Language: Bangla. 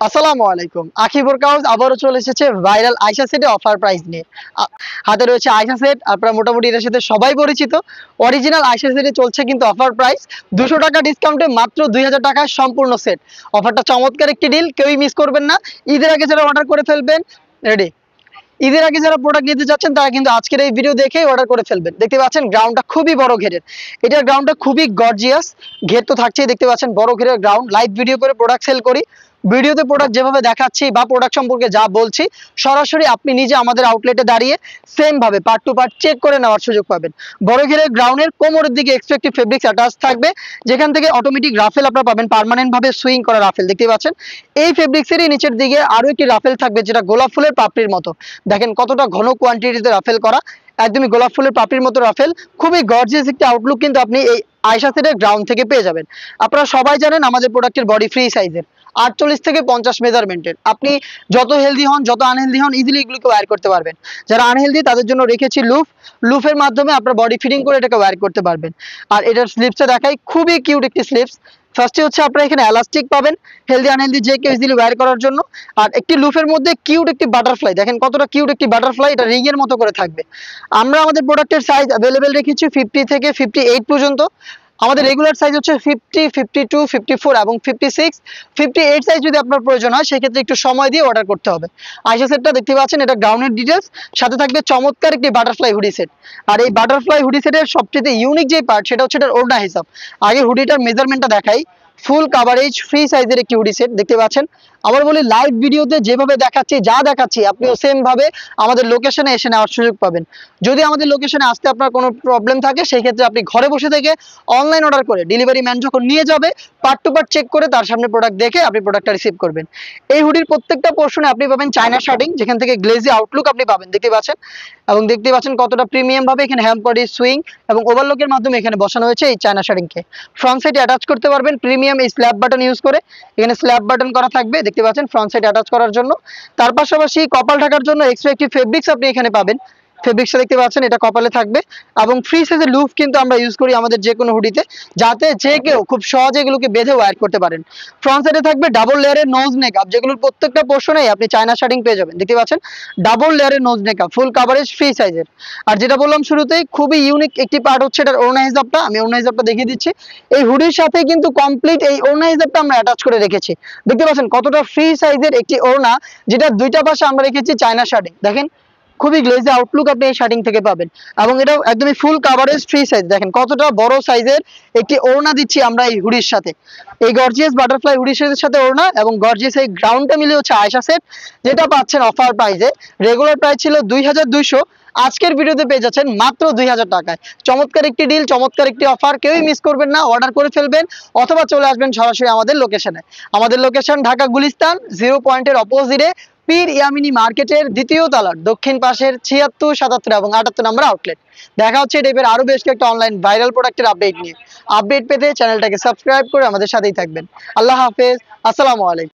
আসসালামু আলাইকুম। আখিবুর কাউজ আবারও চলে এসেছে ভাইরাল আয়শা সেটে অফার প্রাইস নিয়ে। হাতে রয়েছে আয়শা সেট, আপনারা মোটামুটি এটার সাথে সবাই পরিচিত। অরিজিনাল আয়শা সেটে চলছে কিন্তু অফার প্রাইস 200 টাকা ডিসকাউন্টে মাত্র 2000 টাকায় সম্পূর্ণ সেট। অফারটা চমৎকার একটি ডিল, কেউই মিস করবেন না। ঈদের আগে যারা অর্ডার করে ফেলবেন, রেডি, ঈদের আগে যারা প্রোডাক্ট নিতে যাচ্ছেন তারা কিন্তু আজকের এই ভিডিও দেখেই অর্ডার করে ফেলবেন। দেখতে পাচ্ছেন গ্রাউন্ডটা খুবই বড় ঘেরের, এটার গ্রাউন্ডটা খুবই গর্জিয়াস। ঘের তো থাকছেই, দেখতে পাচ্ছেন বড় ঘেরের গ্রাউন্ড। লাইভ ভিডিও করে প্রোডাক্ট সেল করি, ভিডিওতে প্রোডাক্ট যেভাবে দেখাচ্ছি বা প্রোডাক্ট সম্পর্কে যা বলছি, সরাসরি আপনি নিজে আমাদের আউটলেটে দাঁড়িয়ে সেম ভাবে পার্ট টু পার্ট চেক করে নেওয়ার সুযোগ পাবেন। বড় ঘেরের গ্রাউন্ডের কোমরের দিকে এক্সট্রাক্টিভ ফেব্রিক্স অ্যাটাচ থাকবে, যেখান থেকে অটোমেটিক রাফেল আপনারা পাবেন, পার্মানেন্ট ভাবে সুইং করা রাফেল। দেখতে পাচ্ছেন এই ফেব্রিক্সেরই নিচের দিকে আরো একটি রাফেল থাকবে, যেটা গোলাপ ফুলের পাপড়ির মতো। দেখেন কতটা ঘন কোয়ান্টিটিতে রাফেল করা, একদমই গোলাপ ফুলের পাপড়ির মতো রাফেল। খুবই গর্জিয়াস একটি আউটলুক কিন্তু আপনি এই আয়শা সেটের গ্রাউন্ড থেকে পেয়ে যাবেন। আপনারা সবাই জানেন আমাদের প্রোডাক্টের বডি ফ্রি সাইজের, 48 থেকে 50 মেজারমেন্টের। আপনি যত হেলদি হন, যত আনহেলদি হন, ইজিলি এগুলোকে ওয়্যার করতে পারবেন। যারা আনহেলদি তাদের জন্য রেখেছি লুফ, লুফের মাধ্যমে আপনার বডি ফিটিং করে এটাকে ওয়্যার করতে পারবেন। আর এটার স্লিপসে দেখাই, খুবই কিউট একটি স্লিপস। ফার্স্টে হচ্ছে আপনারা এখানে এলাস্টিক পাবেন, হেলদি আনহেলদি যে কেউ ইজিলি ওয়্যার করার জন্য। আর একটি লুফের মধ্যে কিউট একটি বাটারফ্লাই, দেখেন কতটা কিউট একটি বাটারফ্লাই, এটা রিং এর মতো করে থাকবে। আমরা আমাদের প্রোডাক্টের সাইজ অ্যাভেলেবেল রেখেছি 50 থেকে 58 পর্যন্ত। আমাদের রেগুলার সাইজ হচ্ছে 50, 52, 54 এবং 56। 58 সাইজ যদি আপনার প্রয়োজন হয় সেক্ষেত্রে একটু সময় দিয়ে অর্ডার করতে হবে। আয়শা সেটটা দেখতে পাচ্ছেন, এটা গ্রাউন্ডের ডিটেলস, সাথে থাকবে চমৎকার একটি বাটারফ্লাই হুডি সেট। আর এই বাটারফ্লাই হুডি সেটের সবচেয়ে ইউনিক যে পার্ট সেটা হচ্ছে এটার ওড়না হিসাব। আগে হুডিটার মেজারমেন্টটা দেখাই। ফুল কাভারেজ ফ্রি সাইজের একটি হুডি সেট দেখতে পাচ্ছেন। আবার বলি, লাইভ ভিডিওতে যেভাবে দেখাচ্ছি, যা দেখাচ্ছি আপনিও সেম ভাবে আমাদের লোকেশনে এসে নেওয়ার সুযোগ পাবেন। যদি আমাদের লোকেশনে আসতে আপনার কোনো প্রবলেম থাকে, সেই ক্ষেত্রে আপনি ঘরে বসে থেকে অনলাইন অর্ডার করে ডেলিভারি ম্যান যখন নিয়ে যাবে, পার্ট টু পার্ট চেক করে তার সামনে প্রোডাক্ট দেখে আপনি প্রোডাক্টটা রিসিভ করবেন। এই হুডির প্রত্যেকটা পোর্শনে আপনি পাবেন চায়না শার্টিং, যেখান থেকে গ্লেজি আউটলুক আপনি পাবেন, দেখতে পাচ্ছেন। এবং দেখতে পাচ্ছেন কতটা প্রিমিয়াম ভাবে এখানে হ্যাম্প বডি সুইং এবং ওভারলকের মাধ্যমে এখানে বসানো হয়েছে এই চায়না শার্টিংকে। ফ্রন্ট সাইডে অ্যাটাচ করতে পারবেন প্রিমিয়াম এই স্ল্যাব বাটন ইউজ করে। এখানে স্ল্যাব বাটন করা থাকবে, দেখতে পাচ্ছেন ফ্রন্ট সাইড অ্যাটাচ করার জন্য। তার পাশাপাশি কপাল ঢাকার জন্য এক্সট্রা একটি ফেব্রিক্স আপনি এখানে পাবেন। ফেব্রিক্সটা দেখতে পাচ্ছেন, এটা কপালে থাকবে। এবং ফ্রি সাইজের লুফ কিন্তু আমরা ইউজ করি আমাদের যে কোনো হুডিতে, যাতে যে কেউ খুব সহজে এগুলোকে বেঁধে ওয়্যার করতে পারেন। ফ্রন্ট সাইডে থাকবে ডাবল লেয়ারের নোজ নেকআপ, যেগুলোর প্রত্যেকটা পোর্শনেই আপনি চায়না শার্টিং পেয়ে যাবেন। দেখতে পাচ্ছেন ডাবল লেয়ারের নোজ নেকআপ, ফুল কাভারেজ ফ্রি সাইজের। আর যেটা বললাম শুরুতেই, খুবই ইউনিক একটি পার্ট হচ্ছে এটার ওড়না হিসাবটা। আমি ওড়না হিসাবটা দেখিয়ে দিচ্ছি। এই হুডির সাথে কিন্তু কমপ্লিট এই ওড়না হিসাবটা আমরা অ্যাটাচ করে রেখেছি। দেখতে পাচ্ছেন কতটা ফ্রি সাইজের একটি ওড়না, যেটা দুইটা পাশে আমরা রেখেছি চায়না শার্টিং। দেখেন খুবই গ্লেজি আউটলুক আপনি এই শার্টিং থেকে পাবেন। এবং এটা একদমই ফুল কাভারেজ ফ্রি সাইজ। দেখেন কতটা বড় সাইজের একটি ওড়না দিচ্ছি আমরা এই হুডির সাথে। এই গর্জিয়াস বাটারফ্লাই হুডির সাথে ওড়না এবং গর্জিয়াস এই গ্রাউন্ডটা মিলে হচ্ছে আয়শা সেট, যেটা পাচ্ছেন অফার প্রাইসে। রেগুলার প্রাইস ছিল 2200, আজকের ভিডিওতে পেয়ে যাচ্ছেন মাত্র 2000 টাকায়। চমৎকার একটি ডিল, চমৎকার একটি অফার, কেউই মিস করবেন না। অর্ডার করে ফেলবেন অথবা চলে আসবেন সরাসরি আমাদের লোকেশনে। আমাদের লোকেশন ঢাকা গুলিস্তান 0 পয়েন্টের অপোজিটে পীর ইয়ামিনী মার্কেটের দ্বিতীয় তলার দক্ষিণ পাশের 76, 77 এবং 78 নম্বর আউটলেট। দেখা হচ্ছে এই টাইপের আরো বেশ কয়েকটা অনলাইন ভাইরাল প্রোডাক্টের আপডেট নিয়ে। আপডেট পেতে চ্যানেলটাকে সাবস্ক্রাইব করে আমাদের সাথেই থাকবেন। আল্লাহ হাফেজ, আসসালামু আলাইকুম।